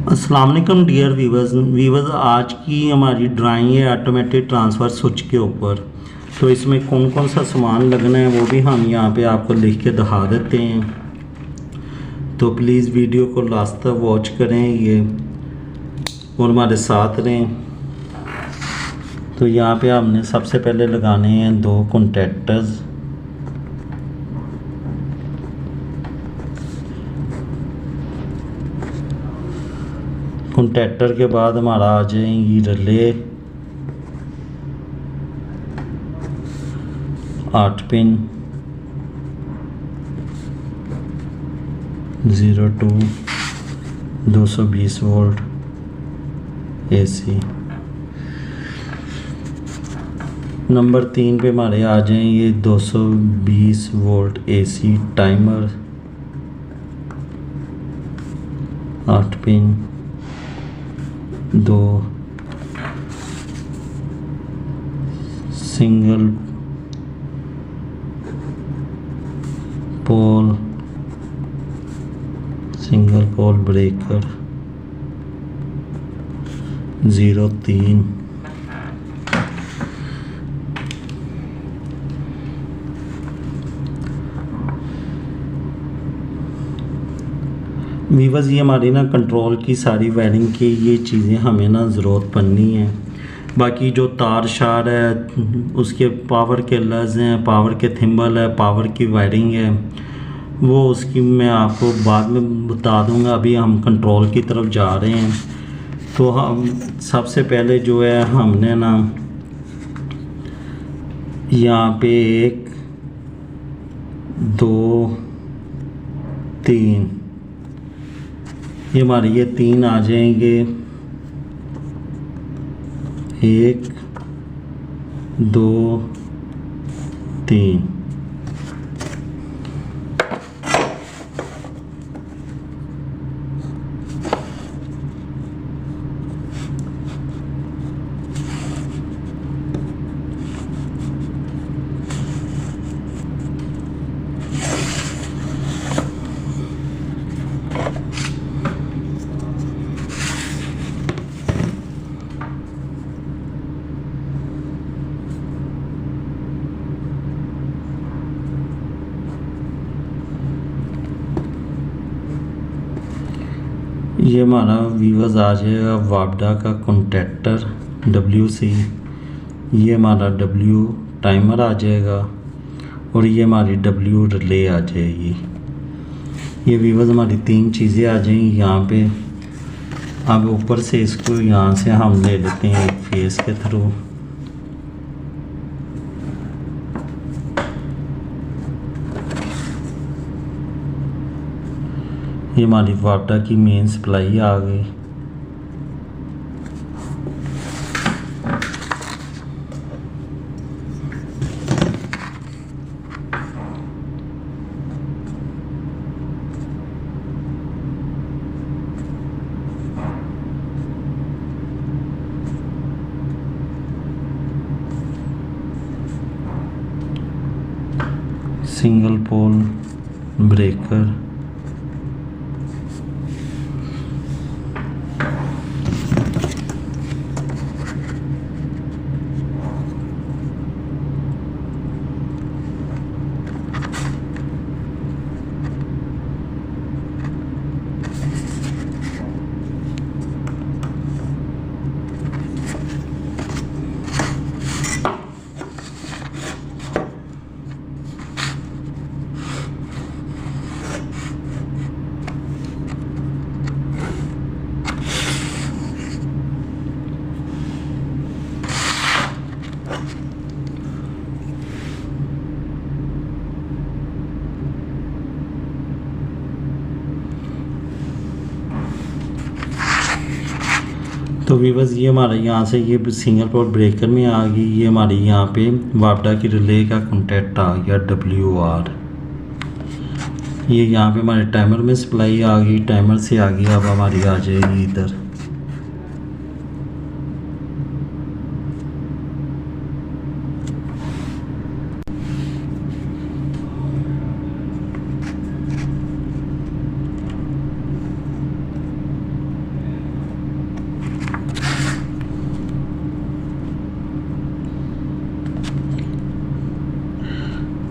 अस्सलाम वालेकुम dear viewers आज की हमारी ड्राइंग है ऑटोमेटिक ट्रांसफ़र स्विच के ऊपर। तो इसमें कौन कौन सा सामान लगना है वो भी हम यहाँ पे आपको लिख के दिखा देते हैं। तो प्लीज़ वीडियो को लास्ट तक वॉच करें ये और हमारे साथ रहें। तो यहाँ पे हमने सबसे पहले लगाने हैं 2 कॉन्टैक्टर्स। कॉन्टैक्टर के बाद हमारा आ जाएंगी relay 8 pin 02 220 volt AC। Number 3 पे हमारे आ जाएंगे 220 volt AC timer 8 pin 2 single pole breaker 03। Viewers ये हमारी ना कंट्रोल की सारी वायरिंग की ये चीज़ें हमें ना ज़रूरत पड़नी है। बाकी जो तार शार है उसके पावर के लर्स हैं, पावर के थिम्बल है, पावर की वायरिंग है, वो उसकी मैं आपको बाद में बता दूंगा। अभी हम कंट्रोल की तरफ जा रहे हैं। तो हम सबसे पहले जो है हमने ना यहाँ पे 1 2 3 ये हमारे ये 3 आ जाएंगे 1 2 3। ये हमारा वीवर्स आ जाएगा वापडा का कॉन्टैक्टर WC। ये हमारा W टाइमर आ जाएगा और ये हमारी W रिले आ जाएगी। ये वीवर्स हमारी 3 चीज़ें आ जाएंगी यहाँ पे। अब ऊपर से इसको यहाँ से हम ले लेते हैं एक फेस के थ्रू। ये हमारी वापडा की मेन सप्लाई आ गई। सिंगल पोल ब्रेकर तो वीवर्स ये हमारा यहाँ से ये सिंगल पोल ब्रेकर में आ गई। ये हमारी यहाँ पे वापडा की रिले का कॉन्टैक्ट आ गया WR। ये यहाँ पे हमारे टाइमर में सप्लाई आ गई, टाइमर से आ गई। अब हमारी आ जाएगी इधर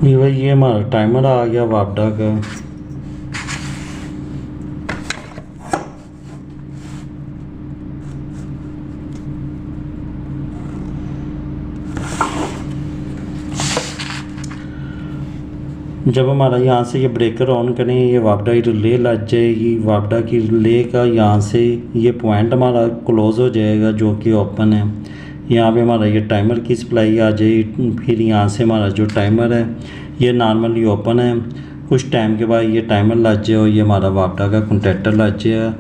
ये भाई ये हमारा टाइमर आ गया वापडा का। जब हमारा यहाँ से ये ब्रेकर ऑन करें ये वापडा की रिले लग जाएगी। वापडा की रिले का यहाँ से ये पॉइंट हमारा क्लोज़ हो जाएगा जो कि ओपन है। यहाँ पे हमारा ये टाइमर की सप्लाई आ जाएगी। फिर यहाँ से हमारा जो टाइमर है ये नॉर्मली ओपन है। कुछ टाइम के बाद ये टाइमर लग जाए और ये हमारा वापडा का कंटेक्टर लग जाएगा।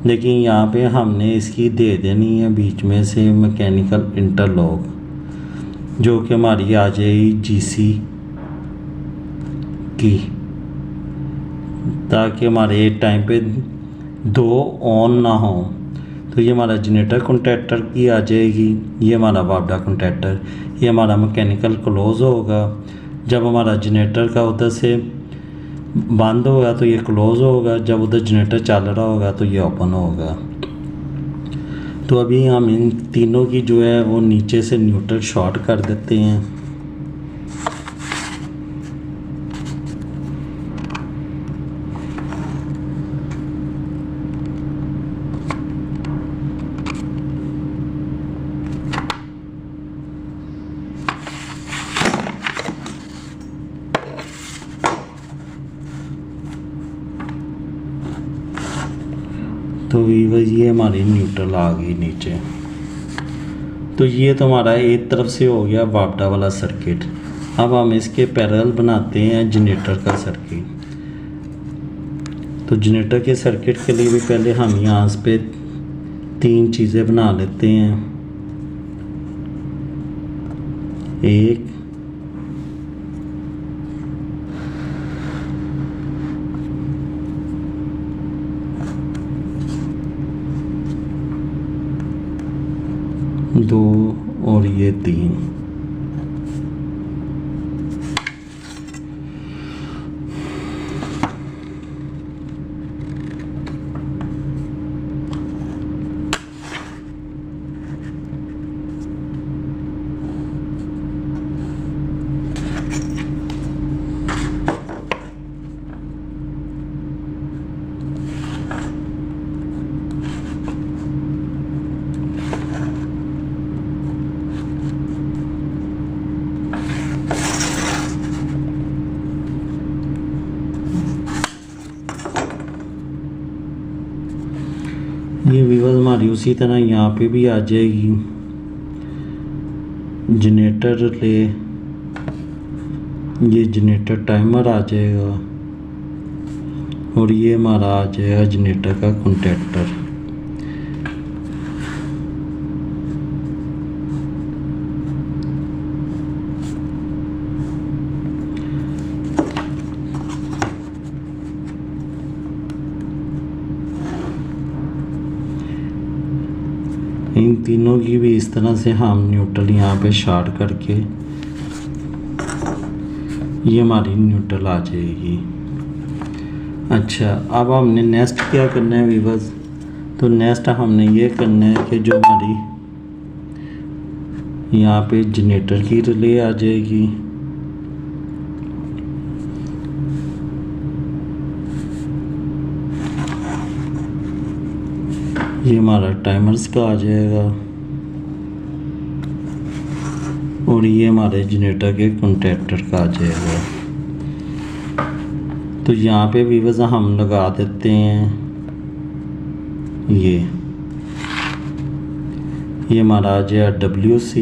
लेकिन यहाँ पे हमने इसकी दे देनी है बीच में से मैकेनिकल इंटरलॉक, जो कि हमारी आ जाएगी जीसी की, ताकि हमारे एक टाइम पे दो ऑन ना हो। तो ये हमारा जनरेटर कॉन्टैक्टर की आ जाएगी, ये हमारा वापडा कॉन्टैक्टर, ये हमारा मैकेनिकल क्लोज़ होगा। जब हमारा जनरेटर का उधर से बंद होगा तो ये क्लोज़ होगा, जब उधर जनरेटर चल रहा होगा तो ये ओपन होगा। तो अभी हम इन तीनों की जो है वो नीचे से न्यूट्रल शॉर्ट कर देते हैं। तो ये हमारी न्यूट्रल आ गई नीचे। तो ये तो हमारा एक तरफ से हो गया वापडा वाला सर्किट। अब हम इसके पैरेलल बनाते हैं जनरेटर का सर्किट। तो जनरेटर के सर्किट के लिए भी पहले हम यहाँ पे 3 चीज़ें बना लेते हैं। एक, दो और ये 3। ये व्यूअर्स हमारी उसी तरह यहाँ पे भी आ जाएगी जनरेटर ले, ये जनरेटर टाइमर आ जाएगा और ये हमारा आ जाएगा जनरेटर का कॉन्टैक्टर। इन तीनों की भी इस तरह से हम न्यूट्रल यहाँ पे शॉर्ट करके ये हमारी न्यूट्रल आ जाएगी। अच्छा, अब हमने नेक्स्ट क्या करना है व्यूअर्स? तो नेक्स्ट हमने ये करना है कि जो हमारी यहाँ पे जनरेटर की रिले आ जाएगी, ये हमारा टाइमर्स का आ जाएगा और ये हमारे जनरेटर के कॉन्टैक्टर का आ जाएगा। तो यहाँ पे व्यूअर्स हम लगा देते हैं ये हमारा आ जाएगा WC,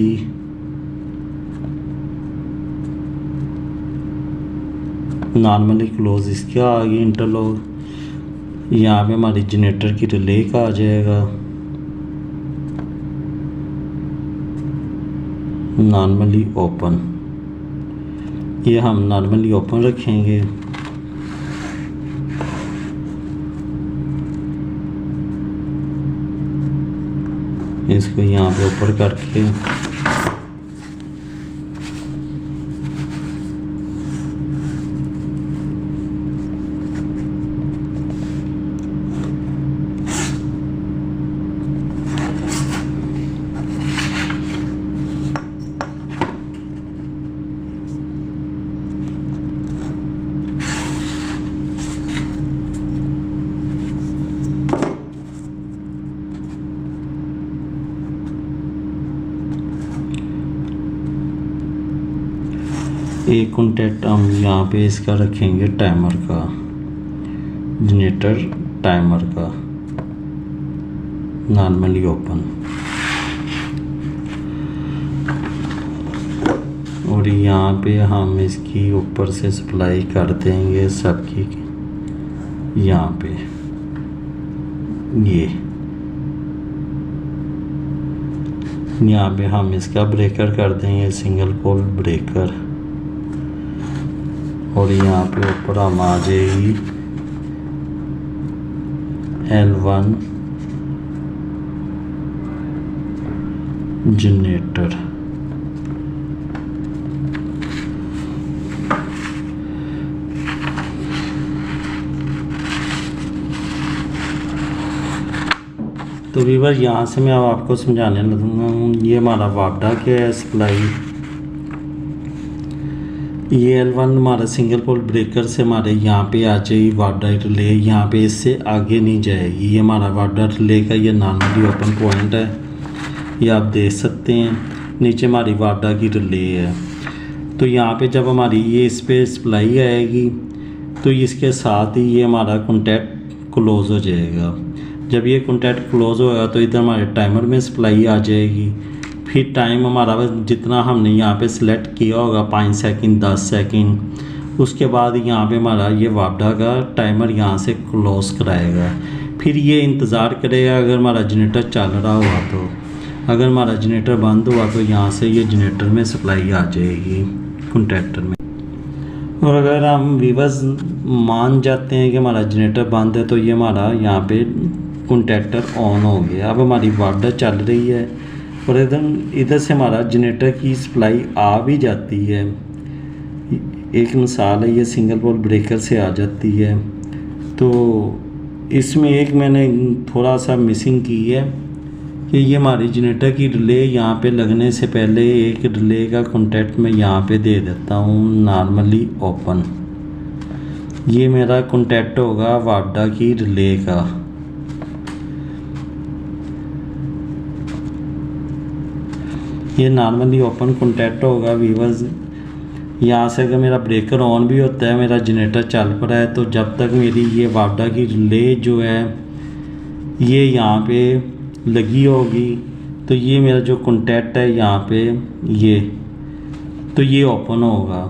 नॉर्मली क्लोज इसका आ गया इंटरलॉक। यहाँ पे हमारी जनरेटर की रिले का आ जाएगा नॉर्मली ओपन, ये हम नॉर्मली ओपन रखेंगे। इसको यहाँ पे ऊपर करके एक कॉन्टैक्ट हम यहाँ पे इसका रखेंगे टाइमर का, जनरेटर टाइमर का, नॉर्मली ओपन। और यहाँ पे हम इसकी ऊपर से सप्लाई कर देंगे सबकी, यहाँ पे ये यहाँ पे हम इसका ब्रेकर कर देंगे, सिंगल पोल ब्रेकर। और यहाँ पे ऊपर हम आ जाएगी L1 जनरेटर। तो व्यूअर यहाँ से मैं अब आपको समझाने लगूँगा। ये हमारा वाडा क्या है सप्लाई, ये L1 हमारा सिंगल पोल ब्रेकर से हमारे यहाँ पे आ जाएगी वाडा रिले, यहाँ पे इससे आगे नहीं जाएगी। ये हमारा वाडा रिले का ये नॉर्मली ओपन पॉइंट है, ये आप देख सकते हैं। नीचे हमारी वाडा की रिले है। तो यहाँ पे जब हमारी ये इस पर सप्लाई आएगी तो इसके साथ ही ये हमारा कॉन्टैक्ट क्लोज हो जाएगा। जब ये कॉन्टैक्ट क्लोज होगा तो इधर हमारे टाइमर में सप्लाई आ जाएगी। फिर टाइम हमारा जितना हमने यहाँ पे सिलेक्ट किया होगा 5 सेकंड 10 सेकंड, उसके बाद यहाँ पे हमारा ये वाडा का टाइमर यहाँ से क्लोज कराएगा। फिर ये इंतज़ार करेगा अगर हमारा जनरेटर चल रहा हुआ तो, अगर हमारा जनरेटर बंद हुआ तो यहाँ से ये जनरेटर में सप्लाई आ जाएगी कॉन्टैक्टर में। और अगर हम व्यूअर्स मान जाते हैं कि हमारा जनरेटर बंद है तो ये हमारा यहाँ पे कॉन्टैक्टर ऑन हो गया। अब हमारी वाडा चल रही है और इधर से हमारा जनरेटर की सप्लाई आ भी जाती है। एक मिसाल है, ये सिंगल पोल ब्रेकर से आ जाती है। तो इसमें एक मैंने थोड़ा सा मिसिंग की है कि ये हमारी जनरेटर की रिले यहाँ पे लगने से पहले एक रिले का कॉन्टैक्ट मैं यहाँ पे दे देता हूँ नॉर्मली ओपन। ये मेरा कॉन्टैक्ट होगा वाडा की रिले का। ये नॉर्मली ओपन कॉन्टैक्ट होगा व्यूअर्स। यहाँ से अगर मेरा ब्रेकर ऑन भी होता है, मेरा जनरेटर चल पड़ा है, तो जब तक मेरी ये वाडा की रिले जो है ये यहाँ पे लगी होगी तो ये मेरा जो कॉन्टैक्ट है यहाँ पे ये, तो ये ओपन होगा।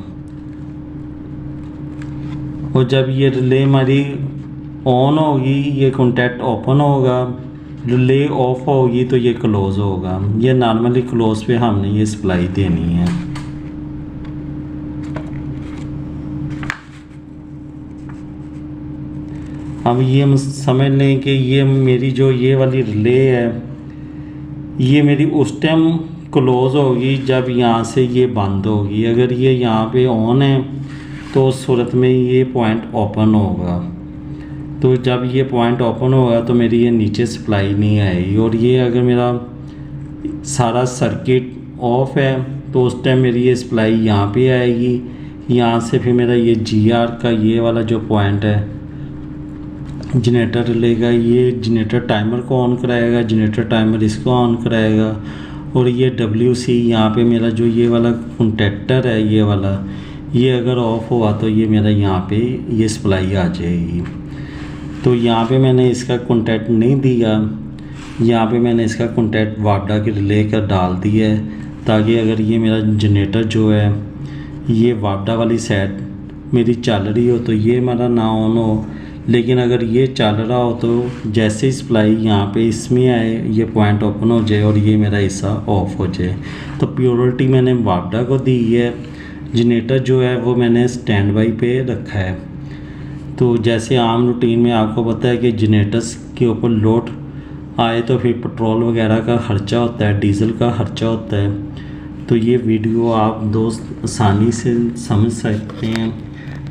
और जब ये रिले हमारी ऑन होगी ये कॉन्टैक्ट ओपन होगा, रिले ऑफ होगी तो ये क्लोज़ होगा। ये नॉर्मली क्लोज़ पे हमने ये सप्लाई देनी है। अब ये समझ लें कि ये मेरी जो ये वाली रिले है ये मेरी उस टाइम क्लोज़ होगी जब यहाँ से ये बंद होगी। अगर ये यहाँ पे ऑन है तो उस सूरत में ये पॉइंट ओपन होगा। तो जब ये पॉइंट ओपन होगा तो मेरी ये नीचे सप्लाई नहीं आएगी। और ये अगर मेरा सारा सर्किट ऑफ है तो उस टाइम मेरी ये सप्लाई यहाँ पे आएगी। यहाँ से फिर मेरा ये GR का ये वाला जो पॉइंट है जनरेटर लेगा, ये जनरेटर टाइमर को ऑन कराएगा, जनरेटर टाइमर इसको ऑन कराएगा। और ये WC यहाँ पे मेरा जो ये वाला कॉन्टैक्टर है ये वाला, ये अगर ऑफ हुआ तो ये मेरा यहाँ पे ये सप्लाई आ जाएगी। तो यहाँ पे मैंने इसका कॉन्टैक्ट नहीं दिया, यहाँ पे मैंने इसका कॉन्टैक्ट वाडा के रिले का डाल दिया है ताकि अगर ये मेरा जनरेटर जो है ये वाडा वाली साइड मेरी चल रही हो तो ये मेरा ना ऑन हो, लेकिन अगर ये चल रहा हो तो जैसे ही सप्लाई यहाँ पे इसमें आए ये पॉइंट ओपन हो जाए और ये मेरा हिस्सा ऑफ हो जाए। तो प्योरिटी मैंने वाडा को दी है। जनरेटर जो है वो मैंने स्टैंड बाई पे रखा है। तो जैसे आम रूटीन में आपको पता है कि जनरेटर्स के ऊपर लोड आए तो फिर पेट्रोल वगैरह का ख़र्चा होता है, डीज़ल का ख़र्चा होता है। तो ये वीडियो आप दोस्त आसानी से समझ सकते हैं।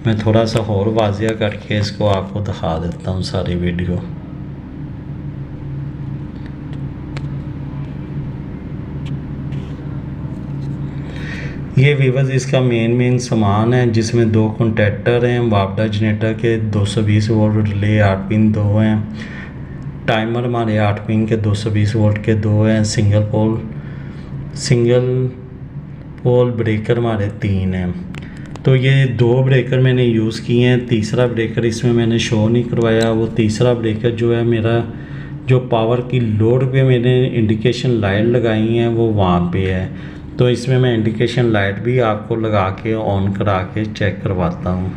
मैं थोड़ा सा और वाज़िया करके इसको आपको दिखा देता हूँ सारी वीडियो। ये व्यूअर्स इसका मेन सामान है जिसमें 2 कॉन्टैक्टर हैं वाडा जनरेटर के, 220 वोल्ट रिले 8 पिन 2 हैं, टाइमर हमारे 8 पिन के 220 वोल्ट के 2 हैं, सिंगल पोल ब्रेकर हमारे 3 हैं। तो ये 2 ब्रेकर मैंने यूज़ किए हैं, तीसरा ब्रेकर इसमें मैंने शो नहीं करवाया। वो तीसरा ब्रेकर जो है मेरा, जो पावर की लोड पे मैंने इंडिकेशन लाइट लगाई हैं वो वहाँ पे है। तो इसमें मैं इंडिकेशन लाइट भी आपको लगा के ऑन करा के चेक करवाता हूँ।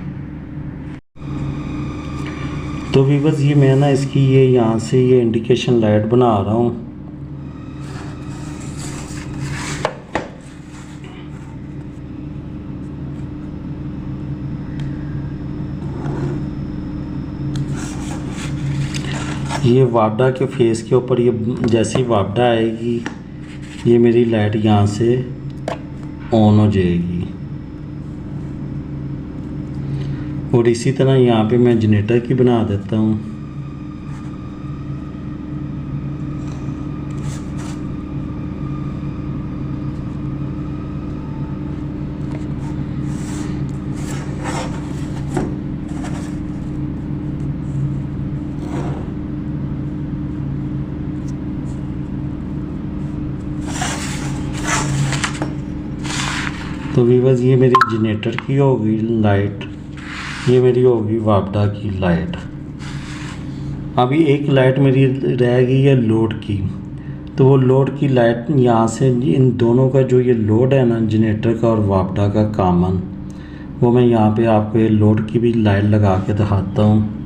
तो वीवर्स ये मैं ना इसकी ये यहाँ से ये इंडिकेशन लाइट बना रहा हूँ। ये वापडा के फेस के ऊपर ये जैसे ही वापडा आएगी ये मेरी लाइट यहाँ से ऑन हो जाएगी। और इसी तरह यहाँ पे मैं जनरेटर की बना देता हूँ। तो वीवर्स ये मेरी जनरेटर की होगी लाइट, ये मेरी होगी वापडा की लाइट। अभी एक लाइट मेरी रह गई है लोड की। तो वो लोड की लाइट यहाँ से इन दोनों का जो ये लोड है ना, जनरेटर का और वापडा का कॉमन, वो मैं यहाँ पे आपको ये लोड की भी लाइट लगा के दिखाता हूँ।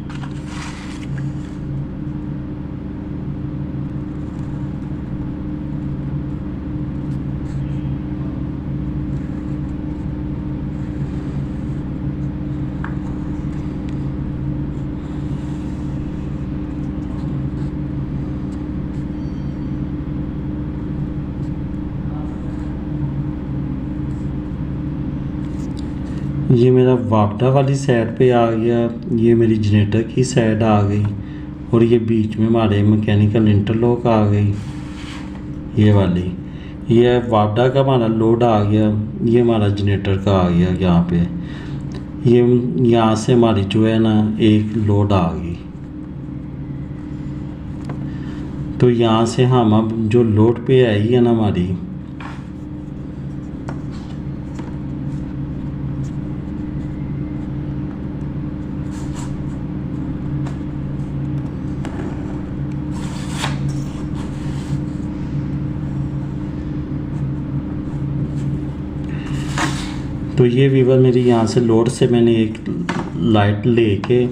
ये मेरा वापडा वाली साइड पे आ गया, ये मेरी जनरेटर की साइड आ गई, और ये बीच में हमारे मैकेनिकल इंटरलॉक आ गई ये वाली। ये वापडा का हमारा लोड आ गया, ये हमारा जनरेटर का आ गया यहाँ पे। ये यहाँ से हमारी जो है ना एक लोड आ गई। तो यहाँ से हम अब जो लोड पे आई है ना हमारी, तो ये वीवर मेरी यहाँ से लोड से मैंने एक लाइट लेके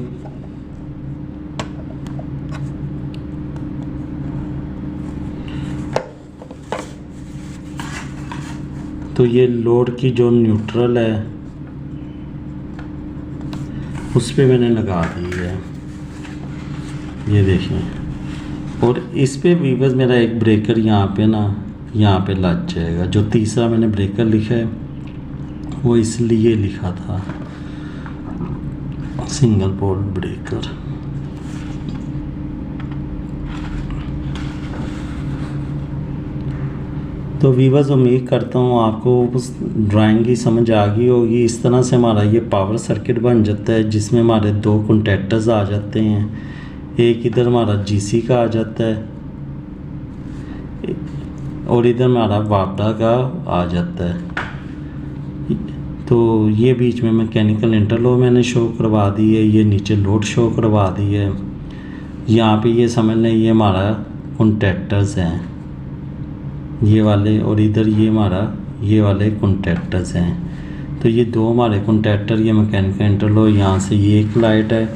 तो ये लोड की जो न्यूट्रल है उस पे मैंने लगा दी है, ये देखें। और इस पे वीवर्स मेरा एक ब्रेकर यहाँ पे ना, यहाँ पे लग जाएगा। जो तीसरा मैंने ब्रेकर लिखा है वो इसलिए लिखा था सिंगल पोल ब्रेकर। तो वीवर्स उम्मीद करता हूँ आपको उस ड्राइंग की समझ आ गई होगी। इस तरह से हमारा ये पावर सर्किट बन जाता है, जिसमें हमारे 2 कॉन्टैक्टर्स आ जाते हैं। एक इधर हमारा जीसी का आ जाता है और इधर हमारा वापडा का आ जाता है। तो ये बीच में मैकेनिकल इंटरलॉक मैंने शो करवा दी है, ये नीचे लोड शो करवा दी है। यहाँ पे ये समझ लें ये हमारा कॉन्टैक्टर्स हैं ये वाले, और इधर ये हमारा ये वाले कॉन्टैक्टर्स हैं। तो ये 2 हमारे कॉन्टैक्टर, ये मैकेनिकल इंटरलॉक, यहाँ से ये एक लाइट है,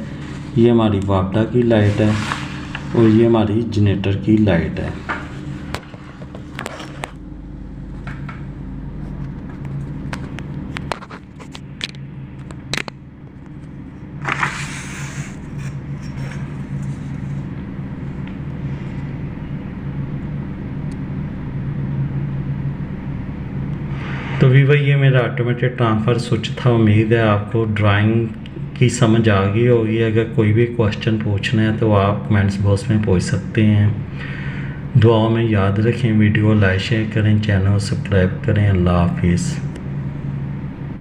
ये हमारी वापडा की लाइट है, और ये हमारी जनरेटर की लाइट है। तो वीवर ये मेरा ऑटोमेटेड ट्रांसफ़र स्विच था। उम्मीद है आपको ड्राइंग की समझ आ गई होगी। अगर कोई भी क्वेश्चन पूछना है तो आप कमेंट्स बॉक्स में पूछ सकते हैं। दुआओं में याद रखें, वीडियो लाइक शेयर करें, चैनल सब्सक्राइब करें। अल्लाह हाफिज़।